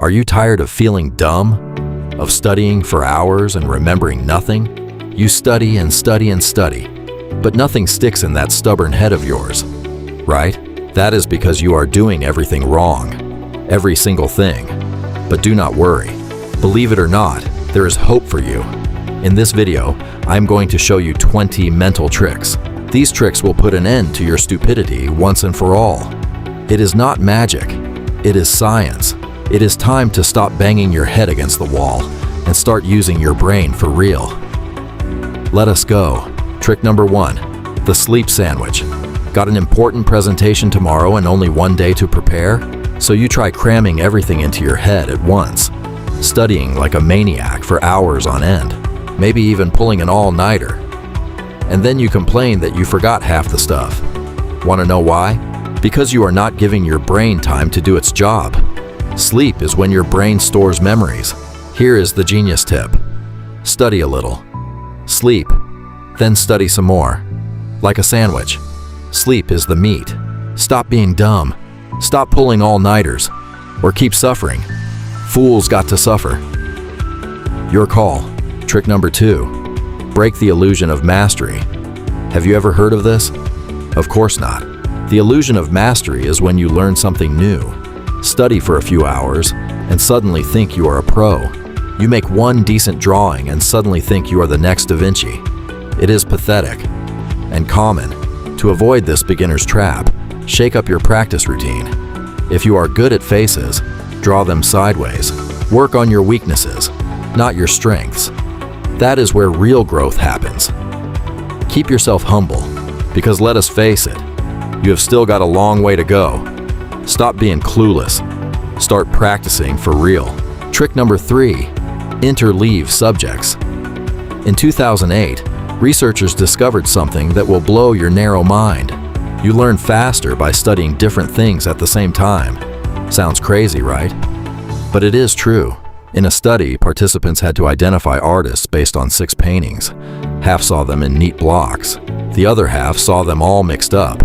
Are you tired of feeling dumb? Of studying for hours and remembering nothing? You study and study and study, but nothing sticks in that stubborn head of yours, right? That is because you are doing everything wrong, every single thing. But do not worry. Believe it or not, there is hope for you. In this video, I'm going to show you 20 mental tricks. These tricks will put an end to your stupidity once and for all. It is not magic. It is science. It is time to stop banging your head against the wall and start using your brain for real. Let us go. Trick number 1, the sleep sandwich. Got an important presentation tomorrow and only one day to prepare? So you try cramming everything into your head at once, studying like a maniac for hours on end, maybe even pulling an all-nighter. And then you complain that you forgot half the stuff. Want to know why? Because you are not giving your brain time to do its job. Sleep is when your brain stores memories. Here is the genius tip. Study a little. Sleep. Then study some more. Like a sandwich. Sleep is the meat. Stop being dumb. Stop pulling all-nighters. Or keep suffering. Fools got to suffer. Your call. Trick number 2. Break the illusion of mastery. Have you ever heard of this? Of course not. The illusion of mastery is when you learn something new, study for a few hours, and suddenly think you are a pro. You make one decent drawing and suddenly think you are the next Da Vinci. It is pathetic and common. To avoid this beginner's trap, shake up your practice routine. If you are good at faces, draw them sideways. Work on your weaknesses, not your strengths. That is where real growth happens. Keep yourself humble, because let us face it, you have still got a long way to go. Stop being clueless. Start practicing for real. Trick number 3, interleave subjects. In 2008, researchers discovered something that will blow your narrow mind. You learn faster by studying different things at the same time. Sounds crazy, right? But it is true. In a study, participants had to identify artists based on 6 paintings. Half saw them in neat blocks. The other half saw them all mixed up.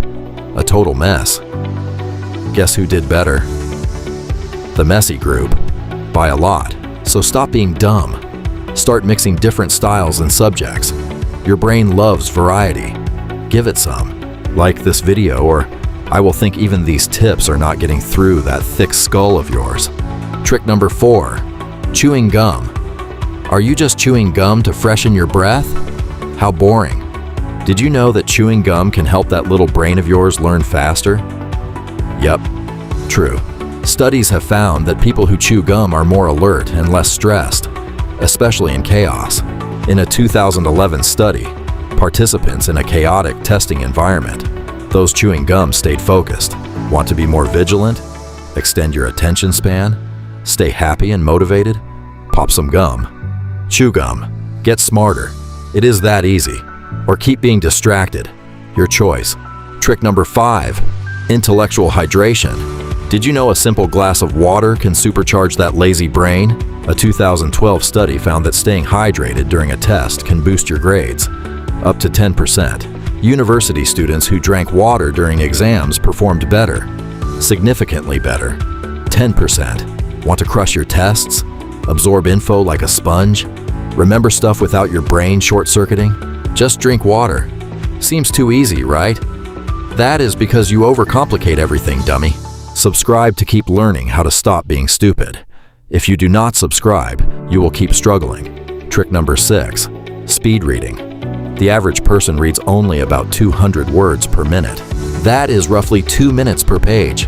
A total mess. Guess who did better? The messy group. By a lot. So stop being dumb. Start mixing different styles and subjects. Your brain loves variety. Give it some. Like this video, or I will think even these tips are not getting through that thick skull of yours. Trick number 4, chewing gum. Are you just chewing gum to freshen your breath? How boring. Did you know that chewing gum can help that little brain of yours learn faster? Yep, true. Studies have found that people who chew gum are more alert and less stressed, especially in chaos. In a 2011 study, participants in a chaotic testing environment, those chewing gum stayed focused. Want to be more vigilant? Extend your attention span? Stay happy and motivated? Pop some gum. Chew gum. Get smarter. It is that easy. Or keep being distracted. Your choice. Trick number 5, intellectual hydration. Did you know a simple glass of water can supercharge that lazy brain? A 2012 study found that staying hydrated during a test can boost your grades up to 10%. University students who drank water during exams performed better, significantly better, 10%. Want to crush your tests? Absorb info like a sponge? Remember stuff without your brain short-circuiting? Just drink water. Seems too easy, right? That is because you overcomplicate everything, dummy. Subscribe to keep learning how to stop being stupid. If you do not subscribe, you will keep struggling. Trick number 6, speed reading. The average person reads only about 200 words per minute. That is roughly 2 minutes per page.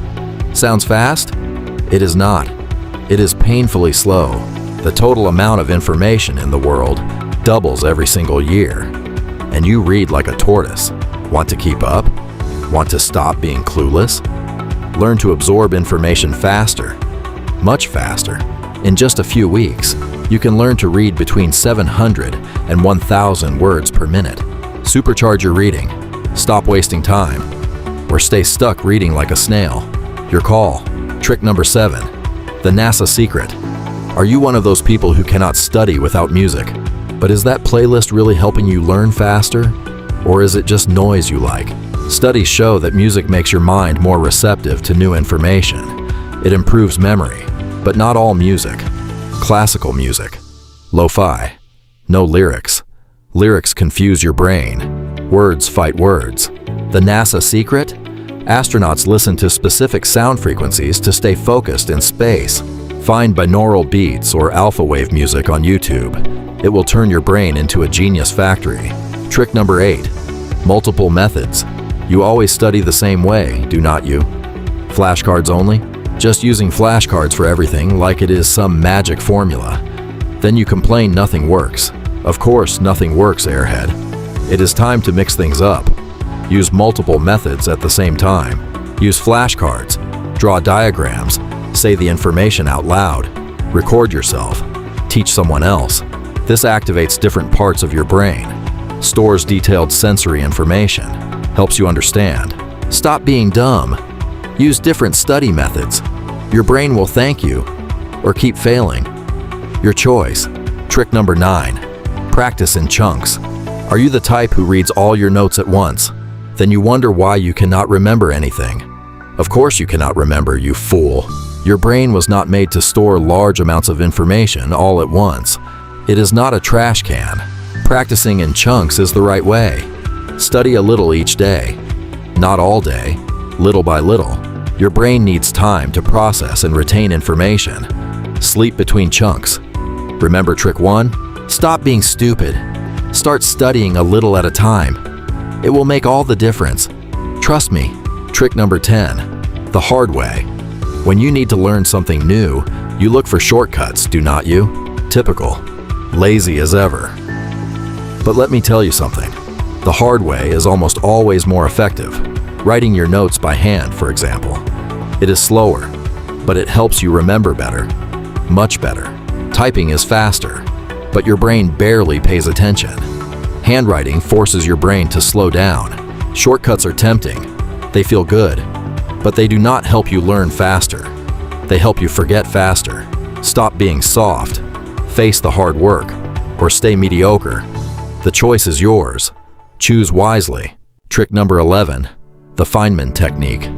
Sounds fast? It is not. It is painfully slow. The total amount of information in the world doubles every single year. And you read like a tortoise. Want to keep up? Want to stop being clueless? Learn to absorb information faster, much faster. In just a few weeks, you can learn to read between 700 and 1,000 words per minute. Supercharge your reading. Stop wasting time. Or stay stuck reading like a snail. Your call. Trick number 7, the NASA secret. Are you one of those people who cannot study without music? But is that playlist really helping you learn faster? Or is it just noise you like? Studies show that music makes your mind more receptive to new information. It improves memory, But not all music. Classical music. Lo-fi. No lyrics. Lyrics confuse your brain. Words fight words. The NASA secret? Astronauts listen to specific sound frequencies to stay focused in space. Find binaural beats or alpha wave music on YouTube. It will turn your brain into a genius factory. Trick number 8. Multiple methods. You always study the same way, do not you? Flashcards only? Just using flashcards for everything like it is some magic formula. Then you complain nothing works. Of course, nothing works, airhead. It is time to mix things up. Use multiple methods at the same time. Use flashcards. Draw diagrams. Say the information out loud. Record yourself. Teach someone else. This activates different parts of your brain. Stores detailed sensory information. Helps you understand. Stop being dumb. Use different study methods. Your brain will thank you or keep failing. Your choice. Trick number 9. Practice in chunks. Are you the type who reads all your notes at once? Then you wonder why you cannot remember anything. Of course you cannot remember, you fool. Your brain was not made to store large amounts of information all at once. It is not a trash can. Practicing in chunks is the right way. Study a little each day. Not all day, little by little. Your brain needs time to process and retain information. Sleep between chunks. Remember trick 1? Stop being stupid. Start studying a little at a time. It will make all the difference. Trust me. Trick number 10. The hard way. When you need to learn something new, you look for shortcuts, do not you? Typical. Lazy as ever. But let me tell you something. The hard way is almost always more effective. Writing your notes by hand, for example. It is slower, but it helps you remember better. Much better. Typing is faster, but your brain barely pays attention. Handwriting forces your brain to slow down. Shortcuts are tempting. They feel good, but they do not help you learn faster. They help you forget faster. Stop being soft. Face the hard work, or stay mediocre. The choice is yours. Choose wisely. Trick number 11. The Feynman Technique.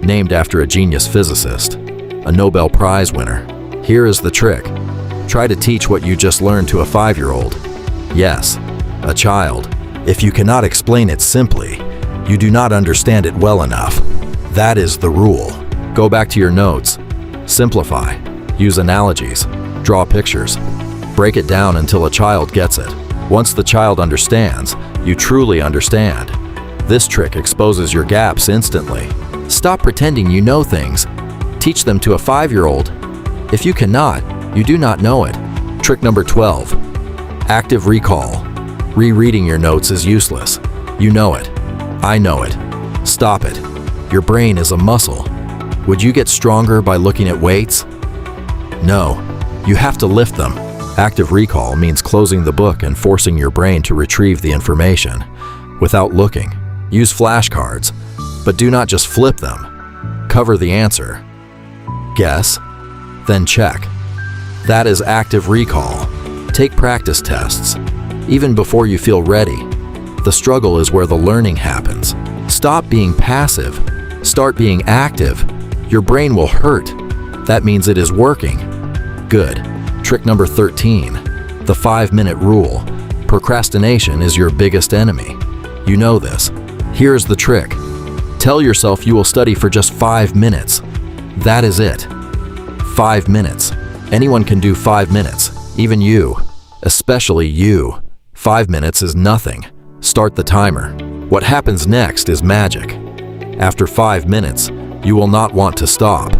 Named after a genius physicist, a Nobel Prize winner. Here is the trick. Try to teach what you just learned to a 5-year-old. Yes, a child. If you cannot explain it simply, you do not understand it well enough. That is the rule. Go back to your notes. Simplify. Use analogies. Draw pictures. Break it down until a child gets it. Once the child understands, you truly understand. This trick exposes your gaps instantly. Stop pretending you know things. Teach them to a 5-year-old. If you cannot, you do not know it. Trick number 12. Active recall. Rereading your notes is useless. You know it. I know it. Stop it. Your brain is a muscle. Would you get stronger by looking at weights? No. You have to lift them. Active recall means closing the book and forcing your brain to retrieve the information. Without looking. Use flashcards, but do not just flip them. Cover the answer. Guess, then check. That is active recall. Take practice tests. Even before you feel ready. The struggle is where the learning happens. Stop being passive. Start being active. Your brain will hurt. That means it is working. Good. Trick number 13. The 5-minute rule. Procrastination is your biggest enemy. You know this. Here's the trick. Tell yourself you will study for just 5 minutes. That is it. 5 minutes. Anyone can do 5 minutes. Even you. Especially you. 5 minutes is nothing. Start the timer. What happens next is magic. After 5 minutes, you will not want to stop.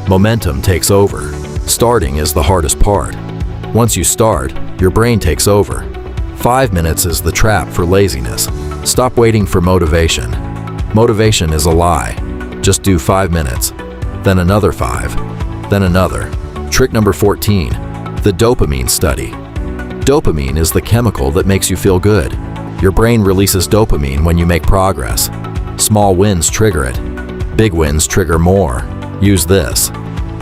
Momentum takes over. Starting is the hardest part. Once you start, your brain takes over. 5 minutes is the trap for laziness. Stop waiting for motivation. Motivation is a lie. Just do 5 minutes, then another 5, then another. Trick number 14. The dopamine study. Dopamine is the chemical that makes you feel good. Your brain releases dopamine when you make progress. Small wins trigger it. Big wins trigger more. Use this.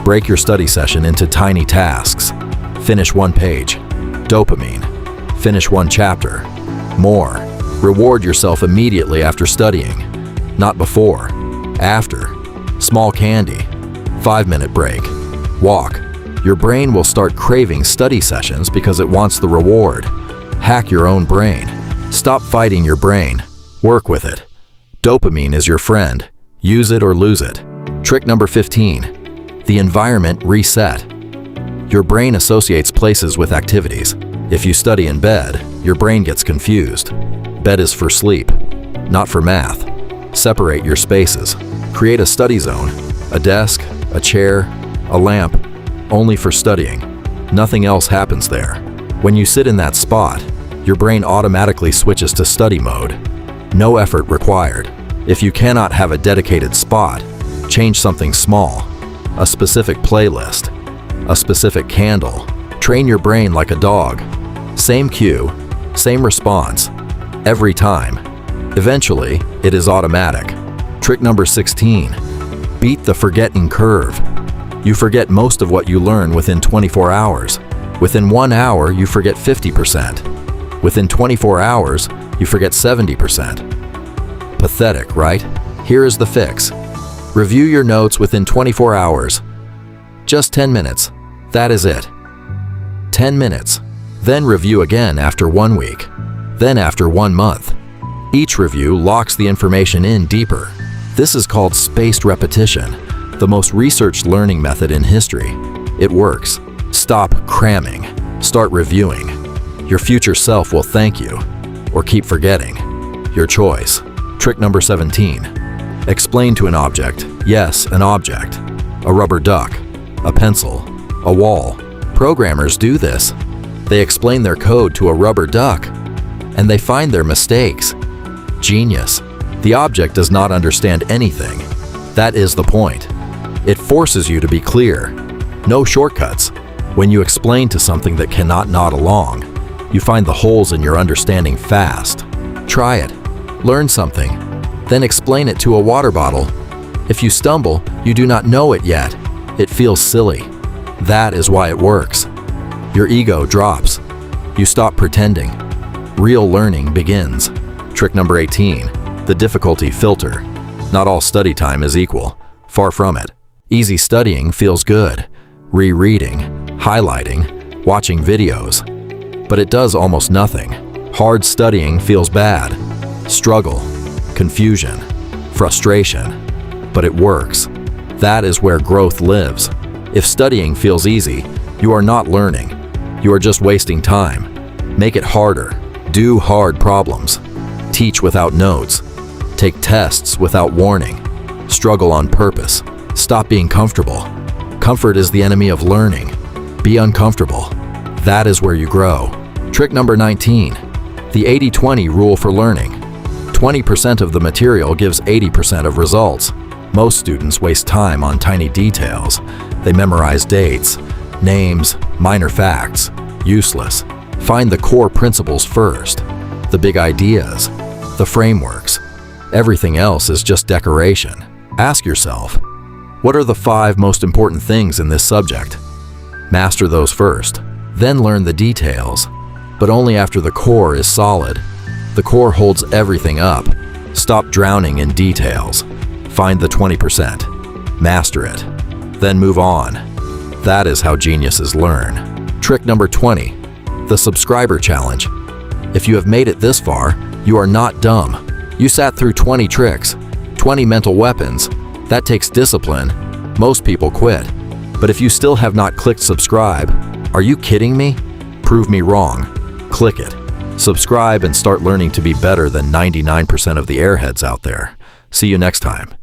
Break your study session into tiny tasks. Finish 1 page. Dopamine. Finish 1 chapter. More. Reward yourself immediately after studying. Not before. After. Small candy. 5-minute break. Walk. Your brain will start craving study sessions because it wants the reward. Hack your own brain. Stop fighting your brain. Work with it. Dopamine is your friend. Use it or lose it. Trick number 15. The environment reset. Your brain associates places with activities. If you study in bed, your brain gets confused. Bed is for sleep, not for math. Separate your spaces. Create a study zone, a desk, a chair, a lamp, only for studying. Nothing else happens there. When you sit in that spot, your brain automatically switches to study mode. No effort required. If you cannot have a dedicated spot, change something small, a specific playlist, a specific candle. Train your brain like a dog. Same cue, same response, every time. Eventually, it is automatic. Trick number 16. Beat the forgetting curve. You forget most of what you learn within 24 hours. Within 1 hour, you forget 50%. Within 24 hours, you forget 70%. Pathetic, right? Here is the fix. Review your notes within 24 hours. Just 10 minutes. That is it. 10 minutes. Then review again after 1 week. Then after 1 month. Each review locks the information in deeper. This is called spaced repetition, the most researched learning method in history. It works. Stop cramming. Start reviewing. Your future self will thank you, or keep forgetting. Your choice. Trick number 17. Explain to an object. Yes, an object. A rubber duck. A pencil. A wall. Programmers do this. They explain their code to a rubber duck, and they find their mistakes. Genius. The object does not understand anything. That is the point. It forces you to be clear. No shortcuts. When you explain to something that cannot nod along, you find the holes in your understanding fast. Try it. Learn something. Then explain it to a water bottle. If you stumble, you do not know it yet. It feels silly. That is why it works. Your ego drops. You stop pretending. Real learning begins. Trick number 18. The difficulty filter. Not all study time is equal. Far from it. Easy studying feels good. Rereading, highlighting, watching videos. But it does almost nothing. Hard studying feels bad. Struggle, confusion, frustration. But it works. That is where growth lives. If studying feels easy, you are not learning. You are just wasting time. Make it harder. Do hard problems. Teach without notes. Take tests without warning. Struggle on purpose. Stop being comfortable. Comfort is the enemy of learning. Be uncomfortable. That is where you grow. Trick number 19. The 80-20 rule for learning. 20% of the material gives 80% of results. Most students waste time on tiny details. They memorize dates, names, minor facts. Useless. Find the core principles first. The big ideas. The frameworks. Everything else is just decoration. Ask yourself, what are the 5 most important things in this subject? Master those first. Then learn the details. But only after the core is solid. The core holds everything up. Stop drowning in details. Find the 20%. Master it. Then move on. That is how geniuses learn. Trick number 20. The subscriber challenge. If you have made it this far, you are not dumb. You sat through 20 tricks, 20 mental weapons. That takes discipline. Most people quit. But if you still have not clicked subscribe, are you kidding me? Prove me wrong. Click it. Subscribe and start learning to be better than 99% of the airheads out there. See you next time.